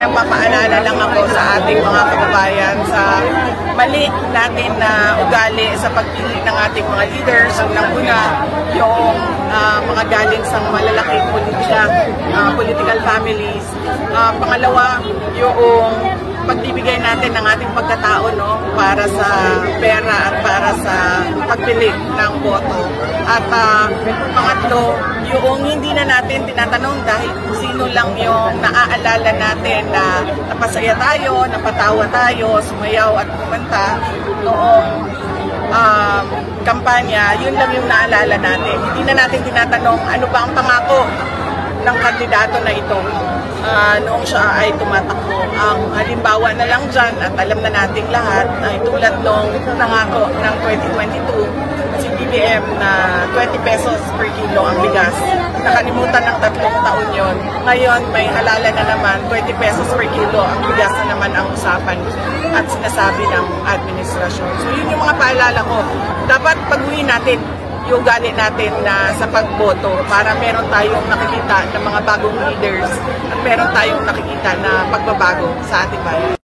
Papaalala lang ako sa ating mga kababayan sa mali natin na ugali sa pagpili ng ating mga leaders. Unang-una, yung mga galing sa malalaking political families. Pangalawa, yung pagbibigay natin ng ating pagkatao para sa pera at para sa pagpili ng boto. At pangatlo, yung hindi na natin tinatanong dahil sino lang yung naaalala natin na napasaya tayo, napatawa tayo, sumayaw at kumanta noong kampanya, yun lang yung naalala natin. Hindi na natin tinatanong ano ba ang pangako ng kandidato na ito noong siya ay tumatakbo. Ang halimbawa na lang dyan at alam na nating lahat ay tulad nung nangako ng 2022 si BBM na 20 pesos per kilo ang bigas. Nakalimutan ng 3 taon yon. Ngayon may halala na naman 20 pesos per kilo ang bigas na naman ang usapan at sinasabi ng administrasyon. So yun yung mga paalala ko. Dapat pag-uwi natin yung ugali natin na sa pagboto para meron tayong nakikita ng mga bagong leaders at meron tayong nakikita na pagbabago sa ating bayan.